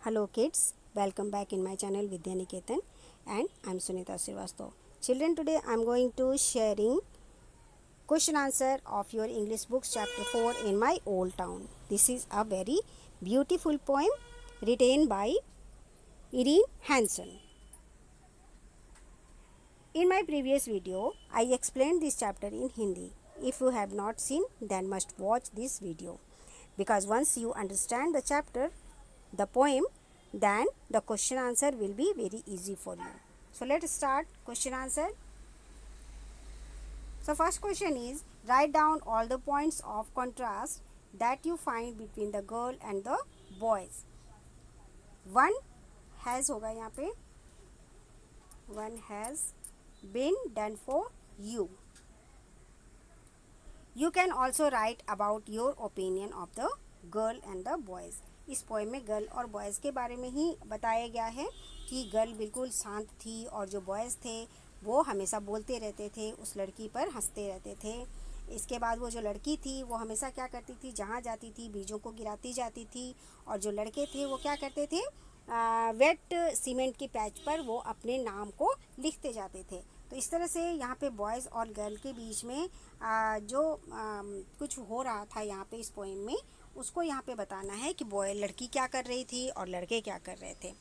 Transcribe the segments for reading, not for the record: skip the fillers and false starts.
Hello kids, welcome back in my channel Vidya Niketan and I'm Sunita Srivastava. Children, today I'm going to sharing question answer of your English books chapter 4 in my old town. This is a very beautiful poem written by Irene Hansen. In my previous video, I explained this chapter in Hindi. If you have not seen, then must watch this video. Because once you understand the chapter, the poem, then the question answer will be very easy for you. So let's start question answer. So first question is, write down all the points of contrast that you find between the girl and the boys. One has होगा यहाँ पे, one has been done for you. You can also write about your opinion of the girl and the boys. इस poem में girl और boys के बारे में ही बताया गया है कि गर्ल बिल्कुल शांत थी और जो बॉयज़ थे वो हमेशा बोलते रहते थे, उस लड़की पर हंसते रहते थे। इसके बाद वो जो लड़की थी वो हमेशा क्या करती थी, जहाँ जाती थी बीजों को गिराती जाती थी, और जो लड़के थे वो क्या करते थे, वेट सीमेंट के पैच पर वो अपने नाम को लिखते जाते थे। तो इस तरह से यहाँ पे बॉयज़ और गर्ल के बीच में कुछ हो रहा था यहाँ पे इस पोएम में, उसको यहाँ पे बताना है कि लड़की क्या कर रही थी और लड़के क्या कर रहे थे।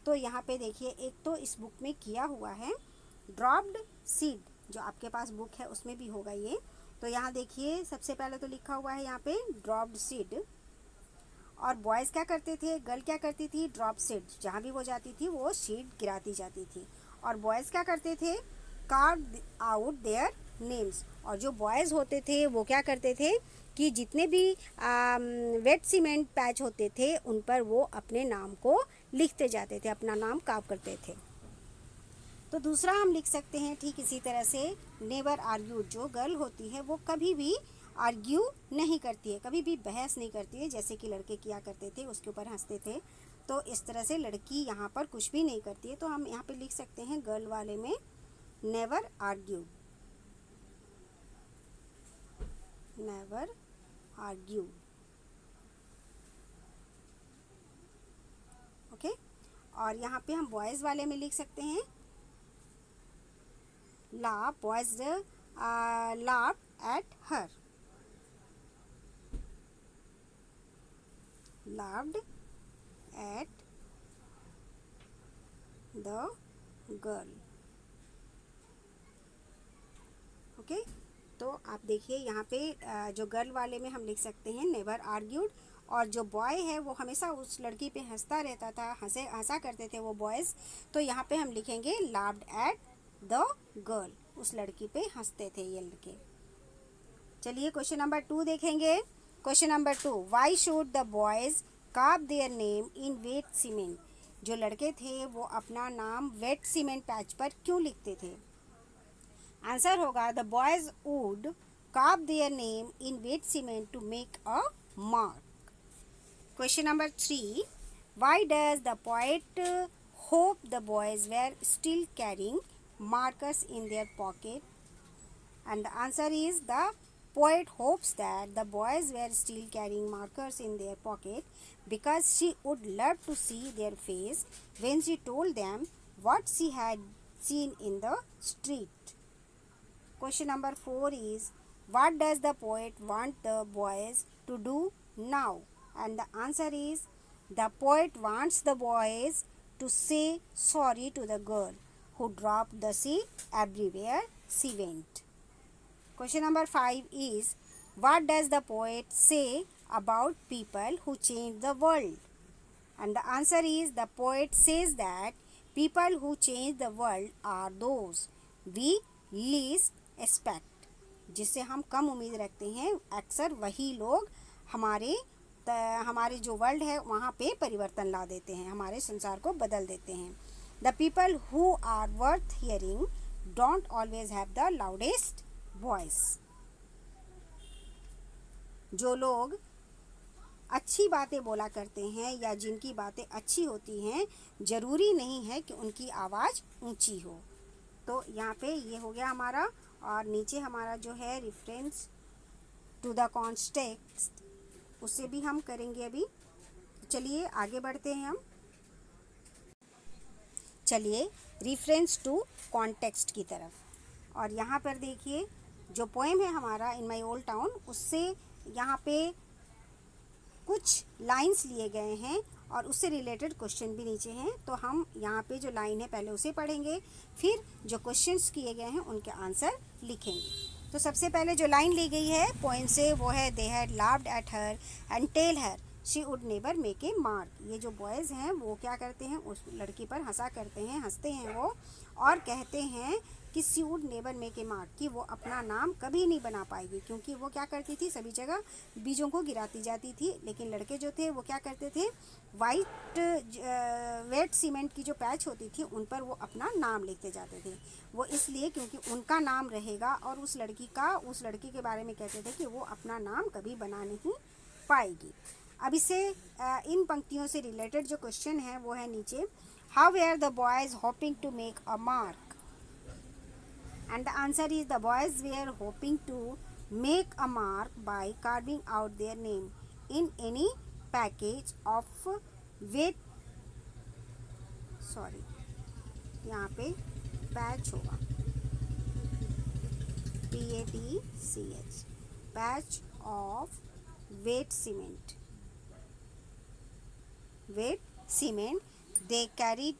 तो यहाँ पे देखिए, एक तो इस बुक में किया हुआ है ड्रॉप्ड सीड, जो आपके पास बुक है उसमें भी होगा ये। तो यहाँ देखिए, सबसे पहले तो लिखा हुआ है यहाँ पे ड्रॉप्ड सीड, और बॉयज़ क्या करते थे, गर्ल क्या करती थी, ड्रॉप सीड, जहाँ भी वो जाती थी वो सीड गिराती जाती थी। और बॉयज़ क्या करते थे, कार्व आउट देयर नेम्स, और जो बॉयज़ होते थे वो क्या करते थे कि जितने भी वेट सीमेंट पैच होते थे उन पर वो अपने नाम को लिखते जाते थे, अपना नाम कार्व करते थे। तो दूसरा हम लिख सकते हैं ठीक इसी तरह से, नेवर आर्ग्यू, जो गर्ल होती है वो कभी भी आर्ग्यू नहीं करती है, कभी भी बहस नहीं करती है, जैसे कि लड़के किया करते थे, उसके ऊपर हंसते थे। तो इस तरह से लड़की यहाँ पर कुछ भी नहीं करती है। तो हम यहाँ पे लिख सकते हैं गर्ल वाले में never argue, never argue, okay. और यहाँ पे हम बॉयज़ वाले में लिख सकते हैं laugh, boys laughed at her, laughed at the girl, okay. तो आप देखिए यहाँ पे जो गर्ल वाले में हम लिख सकते हैं नेवर आर्ग्यूड, और जो बॉय है वो हमेशा उस लड़की पे हंसता रहता था, हंसा करते थे वो बॉयज़। तो यहाँ पे हम लिखेंगे लाफ्ड एट द गर्ल, उस लड़की पे हंसते थे ये लड़के। चलिए क्वेश्चन नंबर 2 देखेंगे। Question number 2, why should the boys carve their name in wet cement, जो लड़के थे वो अपना नाम वेट सीमेंट पैच पर क्यों लिखते थे। आंसर होगा the boys would carve their name in wet cement to make a mark. Question number 3, why does the poet hope the boys were still carrying markers in their pocket? And the answer is, the poet hopes that the boys were still carrying markers in their pocket because she would love to see their face when she told them what she had seen in the street. Question number 4 is, what does the poet want the boys to do now? And the answer is, the poet wants the boys to say sorry to the girl who dropped the seed everywhere she went. Question number 5 is, what does the poet say about people who change the world? And the answer is, the poet says that people who change the world are those we least expect, जिससे हम कम उम्मीद रखते हैं, अक्सर वही लोग हमारे जो वर्ल्ड है वहाँ पे परिवर्तन ला देते हैं, हमारे संसार को बदल देते हैं। The people who are worth hearing don't always have the loudest voice, जो लोग अच्छी बातें बोला करते हैं या जिनकी बातें अच्छी होती हैं, ज़रूरी नहीं है कि उनकी आवाज़ ऊंची हो। तो यहाँ पे ये हो गया हमारा, और नीचे हमारा जो है रेफरेंस टू द कॉन्टेक्स्ट, उससे भी हम करेंगे अभी। चलिए आगे बढ़ते हैं हम। चलिए रेफरेंस टू कॉन्टेक्स्ट की तरफ। और यहाँ पर देखिए जो पोएम है हमारा इन माई ओल्ड टाउन, उससे यहाँ पे कुछ लाइंस लिए गए हैं और उससे रिलेटेड क्वेश्चन भी नीचे हैं। तो हम यहाँ पे जो लाइन है पहले उसे पढ़ेंगे, फिर जो क्वेश्चंस किए गए हैं उनके आंसर लिखेंगे। तो सबसे पहले जो लाइन ली गई है पोएम से वो है, they had laughed at her and tell her she would never make a mark. ये जो बॉयज़ हैं वो क्या करते हैं, उस लड़की पर हंसते हैं वो, और कहते हैं कि she would never make a mark, कि वो अपना नाम कभी नहीं बना पाएगी, क्योंकि वो क्या करती थी, सभी जगह बीजों को गिराती जाती थी। लेकिन लड़के जो थे वो क्या करते थे, वेट सीमेंट की जो पैच होती थी उन पर वो अपना नाम लिखते जाते थे। वो इसलिए क्योंकि उनका नाम रहेगा, और उस लड़की के बारे में कहते थे कि वो अपना नाम कभी बना नहीं पाएगी। अब इससे इन पंक्तियों से रिलेटेड जो क्वेश्चन है वो है नीचे, how were the boys hoping to make a mark, and the answer is the boys were hoping to make a mark by carving out their name in any package of weight, यहाँ पे patch होगा, PATCH, patch of wet cement they carried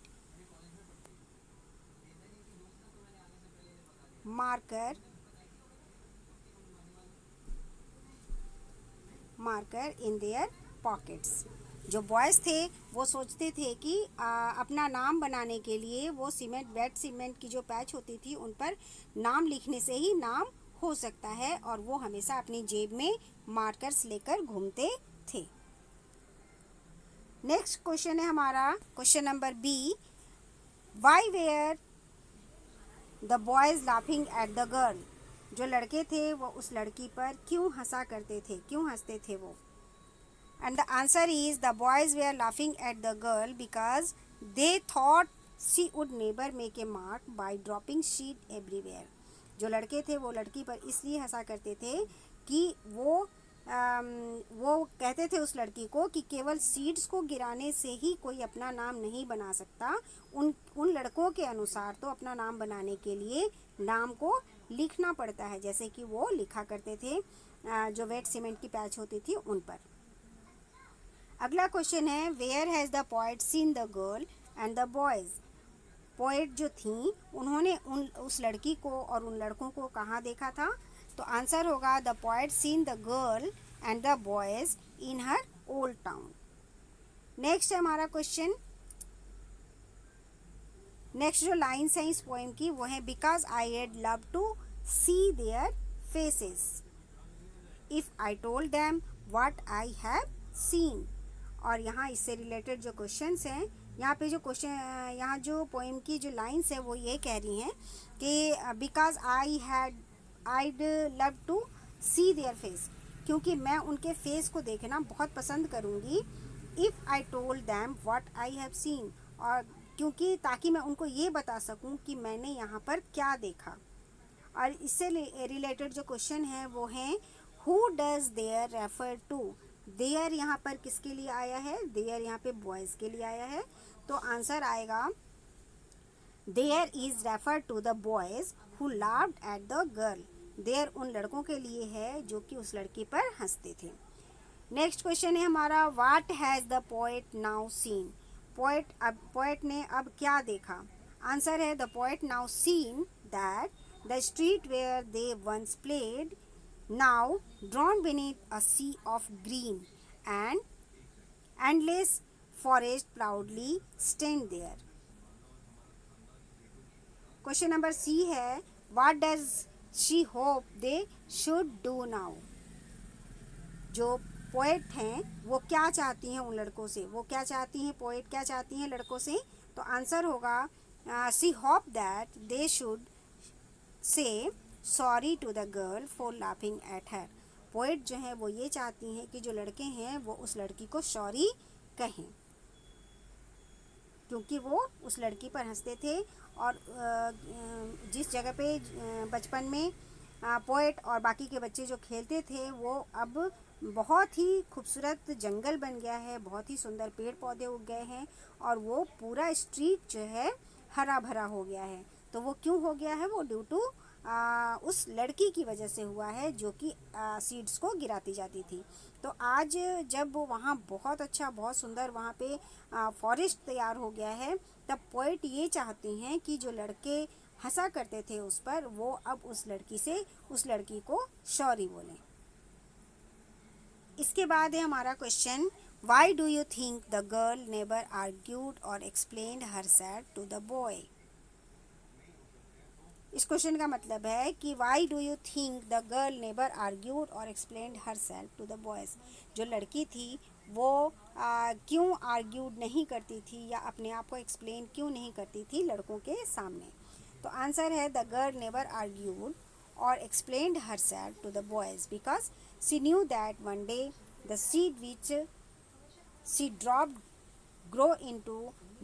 marker in their pockets. जो boys थे वो सोचते थे कि अपना नाम बनाने के लिए वो वेट सीमेंट की जो पैच होती थी उन पर नाम लिखने से ही नाम हो सकता है, और वो हमेशा अपनी जेब में मार्कर्स लेकर घूमते थे। नेक्स्ट क्वेश्चन है हमारा question number B, why were the boys laughing at the girl. जो लड़के थे वो उस लड़की पर क्यों हंसते थे वो। And the answer is, the boys were laughing at the girl because they thought she would never make a mark by dropping seed everywhere. जो लड़के थे वो लड़की पर इसलिए हंसा करते थे कि वो कहते थे उस लड़की को कि केवल सीड्स को गिराने से ही कोई अपना नाम नहीं बना सकता। उन लड़कों के अनुसार तो अपना नाम बनाने के लिए नाम को लिखना पड़ता है, जैसे कि वो लिखा करते थे जो वेट सीमेंट की पैच होती थी उन पर। अगला क्वेश्चन है, where has the poet seen the girl and the boys. Poet जो थी उन्होंने उस लड़की को और उन लड़कों को कहाँ देखा था। तो आंसर होगा, the poet seen the girl and the boys in her old town. Next है हमारा क्वेश्चन, नेक्स्ट जो लाइन्स हैं इस पोएम की वो है, because I had love to see their faces if I told them what I have seen. और यहाँ इससे रिलेटेड जो क्वेश्चंस हैं, यहाँ जो पोएम की जो लाइन्स है वो ये कह रही हैं कि because I'd love to see their face, क्योंकि मैं उनके फेस को देखना बहुत पसंद करूँगी। If I told them what I have seen, और क्योंकि ताकि मैं उनको ये बता सकूँ कि मैंने यहाँ पर क्या देखा। और इससे रिलेटेड जो क्वेश्चन है वो है, who does there refer to। There यहाँ पर किसके लिए आया है, देयर यहाँ पे बॉयज़ के लिए आया है। तो आंसर आएगा, there is refer to the boys who laughed at the girl. There उन लड़कों के लिए है जो कि उस लड़की पर हंसते थे। नेक्स्ट क्वेश्चन है हमारा, what has the poet now seen. Poet ने अब क्या देखा। आंसर है, the poet now seen that the street where they once played now drawn beneath a sea of green and endless forest proudly stand there. Question number C है, what does she hope they should do now. जो poet हैं वो क्या चाहती हैं उन लड़कों से, पोएट क्या चाहती हैं लड़कों से। तो आंसर होगा, she hope that they should say sorry to the girl for laughing at her. Poet जो है वो ये चाहती हैं कि जो लड़के हैं वो उस लड़की को सॉरी कहें, क्योंकि वो उस लड़की पर हंसते थे। और जिस जगह पे बचपन में पोएट और बाकी के बच्चे जो खेलते थे वो अब बहुत ही खूबसूरत जंगल बन गया है, बहुत ही सुंदर पेड़ पौधे उग गए हैं, और वो पूरा स्ट्रीट जो है हरा भरा हो गया है। तो वो क्यों हो गया है? वो ड्यू टू उस लड़की की वजह से हुआ है जो कि सीड्स को गिराती जाती थी। तो आज जब वो वहाँ बहुत अच्छा बहुत सुंदर वहाँ पे फॉरेस्ट तैयार हो गया है, तब पोइट ये चाहती हैं कि जो लड़के हंसा करते थे उस पर, वो अब उस लड़की को सॉरी बोलें। इसके बाद है हमारा question, why do you think the girl never argued or explained herself to the boy. इस क्वेश्चन का मतलब है कि why do you think the girl never argued or explained herself to the boys. जो लड़की थी वो क्यों आर्ग्यूड नहीं करती थी या अपने आप को एक्सप्लेन क्यों नहीं करती थी लड़कों के सामने। तो आंसर है the girl never argued or explained herself to the boys because she knew that one day the seed which she dropped grow into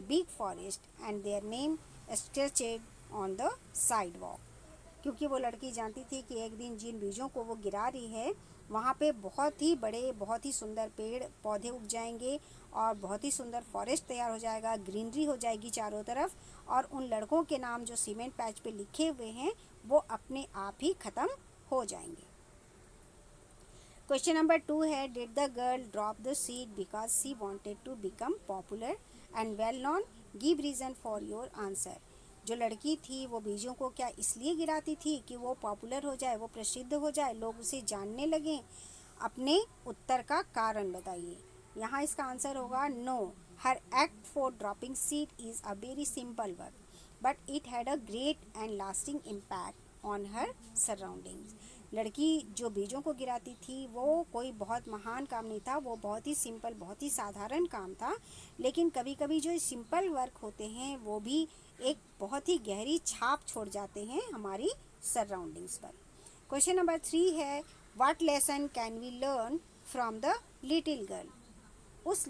big forest and their name stretched on the sidewalk। क्योंकि वो लड़की जानती थी कि एक दिन जिन बीजों को वो गिरा रही है वहाँ पे बहुत ही बड़े बहुत ही सुंदर पेड़ पौधे उग जाएंगे और बहुत ही सुंदर फॉरेस्ट तैयार हो जाएगा, ग्रीनरी हो जाएगी चारों तरफ, और उन लड़कों के नाम जो सीमेंट पैच पे लिखे हुए हैं वो अपने आप ही ख़त्म हो जाएंगे। क्वेश्चन नंबर 2 है, did the girl drop the seed because she wanted to become popular and well known, give reason for your answer. जो लड़की थी वो बीजों को क्या इसलिए गिराती थी कि वो पॉपुलर हो जाए, वो प्रसिद्ध हो जाए, लोग उसे जानने लगें? अपने उत्तर का कारण बताइए। यहाँ इसका आंसर होगा no, her act for dropping seed is a very simple work but it had a great and lasting impact on her surroundings. लड़की जो बीजों को गिराती थी वो कोई बहुत महान काम नहीं था, वो बहुत ही सिंपल बहुत ही साधारण काम था, लेकिन कभी कभी जो सिंपल वर्क होते हैं वो भी एक बहुत ही गहरी छाप छोड़ जाते हैं हमारी सराउंडिंग्स पर। क्वेश्चन नंबर 3 है, what lesson can we learn from the little girl. उस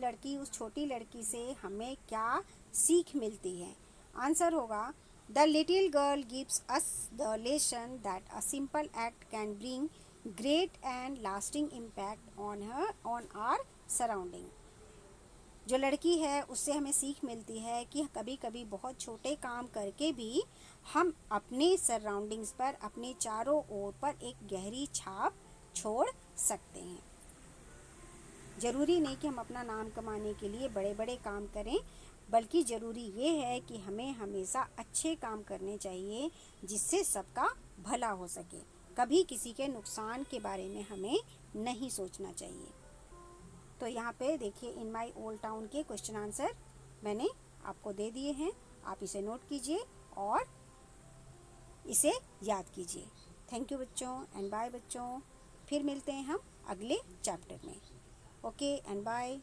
छोटी लड़की से हमें क्या सीख मिलती है? आंसर होगा the little girl gives us the lesson that a simple act can bring great and lasting impact on our surrounding. जो लड़की है उससे हमें सीख मिलती है कि कभी कभी बहुत छोटे काम करके भी हम अपने सराउंडिंग्स पर, अपने चारों ओर पर एक गहरी छाप छोड़ सकते हैं। ज़रूरी नहीं कि हम अपना नाम कमाने के लिए बड़े बड़े काम करें, बल्कि ज़रूरी ये है कि हमें हमेशा अच्छे काम करने चाहिए जिससे सबका भला हो सके। कभी किसी के नुकसान के बारे में हमें नहीं सोचना चाहिए। तो यहाँ पे देखिए, इन माई ओल्ड टाउन के क्वेश्चन आंसर मैंने आपको दे दिए हैं, आप इसे नोट कीजिए और इसे याद कीजिए। थैंक यू बच्चों एंड बाय बच्चों, फिर मिलते हैं हम अगले चैप्टर में। Okay and bye.